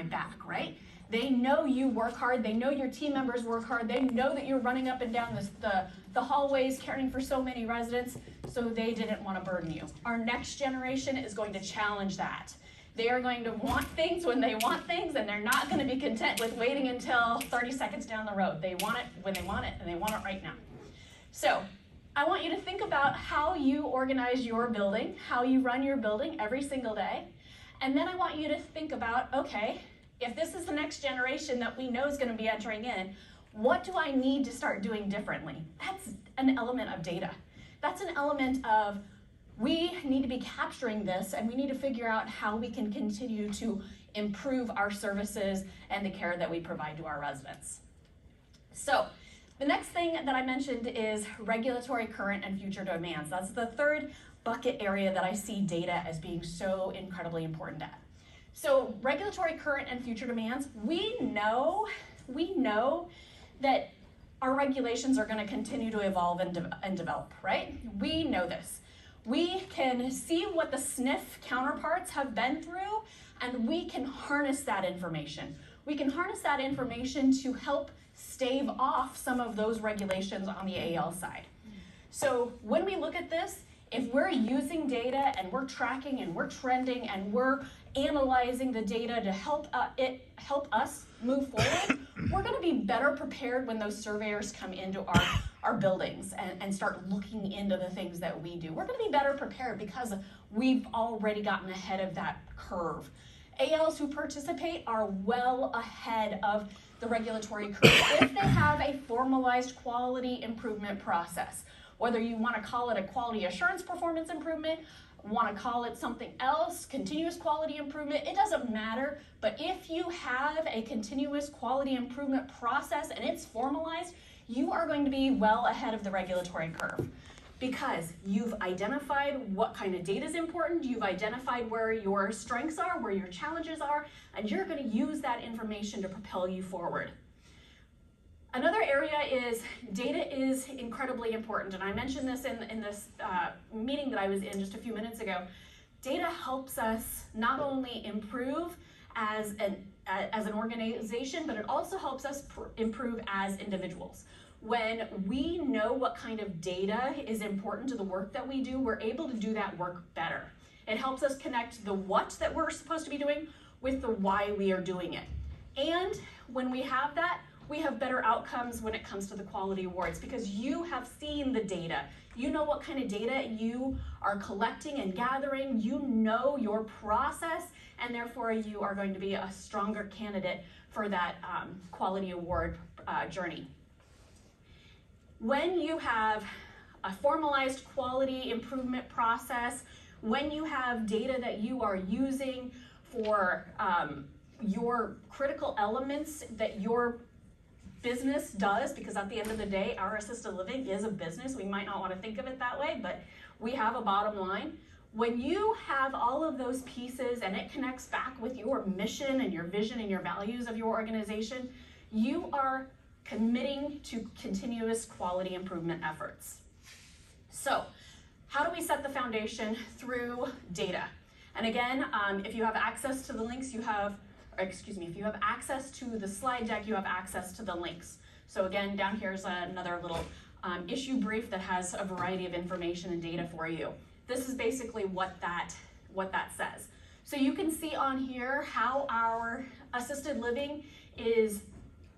my back, right? They know you work hard, they know your team members work hard, they know that you're running up and down the hallways caring for so many residents, so they didn't want to burden you. Our next generation is going to challenge that. They are going to want things when they want things, and they're not going to be content with waiting until 30 seconds down the road. They want it when they want it, and they want it right now. So I want you to think about how you organize your building, how you run your building every single day, and then I want you to think about, okay, if this is the next generation that we know is going to be entering in, what do I need to start doing differently? That's an element of data. That's an element of we need to be capturing this, and we need to figure out how we can continue to improve our services and the care that we provide to our residents. So the next thing that I mentioned is regulatory current and future demands. That's the third bucket area that I see data as being so incredibly important at. So regulatory current and future demands, we know that our regulations are going to continue to evolve and develop, right? We know this. We can see what the SNF counterparts have been through, and we can harness that information. We can harness that information to help stave off some of those regulations on the AL side. So when we look at this, if we're using data and we're tracking and we're trending and we're analyzing the data to help us move forward, we're going to be better prepared when those surveyors come into our buildings and start looking into the things that we do. We're going to be better prepared because we've already gotten ahead of that curve. ALs who participate are well ahead of the regulatory curve if they have a formalized quality improvement process. Whether you want to call it a quality assurance performance improvement, want to call it something else, continuous quality improvement, it doesn't matter. But if you have a continuous quality improvement process and it's formalized, you are going to be well ahead of the regulatory curve because you've identified what kind of data is important, you've identified where your strengths are, where your challenges are, and you're going to use that information to propel you forward. Another area is data is incredibly important, and I mentioned this in this meeting that I was in just a few minutes ago. Data helps us not only improve as an organization, but it also helps us improve as individuals. When we know what kind of data is important to the work that we do, we're able to do that work better. It helps us connect the what that we're supposed to be doing with the why we are doing it. And when we have that, we have better outcomes when it comes to the quality awards because you have seen the data. You know what kind of data you are collecting and gathering. You know your process, and therefore you are going to be a stronger candidate for that quality award journey. When you have a formalized quality improvement process, when you have data that you are using for your critical elements that your business does, because at the end of the day, our assisted living is a business. We might not want to think of it that way, but we have a bottom line. When you have all of those pieces and it connects back with your mission and your vision and your values of your organization, you are committing to continuous quality improvement efforts. So, how do we set the foundation? Through data. And again, if you have access to the links, if you have access to the slide deck, you have access to the links. So again, down here is another little issue brief that has a variety of information and data for you. This is basically what that says. So you can see on here how our assisted living is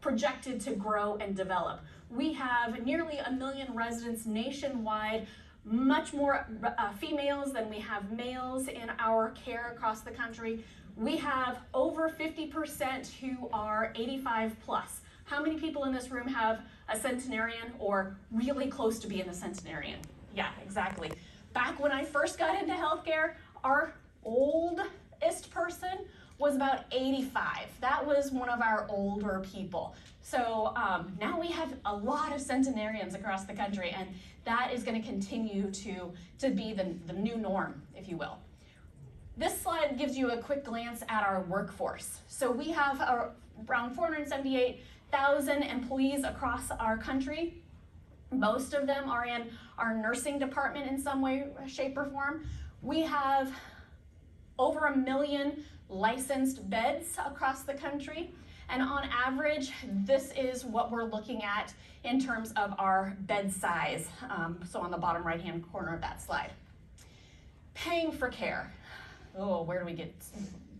projected to grow and develop. We have nearly 1 million residents nationwide, much more females than we have males in our care across the country. We have over 50% who are 85 plus. How many people in this room have a centenarian or really close to being a centenarian? Yeah, exactly. Back when I first got into healthcare, our oldest person was about 85. That was one of our older people. So now we have a lot of centenarians across the country, and that is going to continue to be the new norm, if you will. This slide gives you a quick glance at our workforce. So we have around 478,000 employees across our country. Most of them are in our nursing department in some way, shape, or form. We have over 1 million licensed beds across the country. And on average, this is what we're looking at in terms of our bed size. So on the bottom right-hand corner of that slide. Paying for care. Oh, where do we get?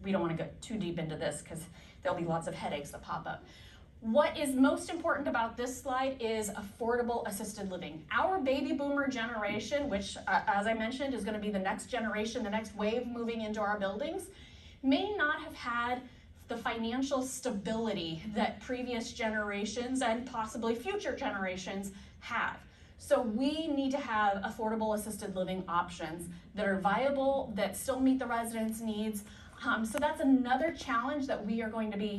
We don't want to go too deep into this because there'll be lots of headaches that pop up. What is most important about this slide is affordable assisted living. Our baby boomer generation, which as I mentioned is going to be the next generation, the next wave moving into our buildings, may not have had the financial stability that previous generations and possibly future generations have. So we need to have affordable assisted living options that are viable, that still meet the residents' needs. So that's another challenge that we are going to be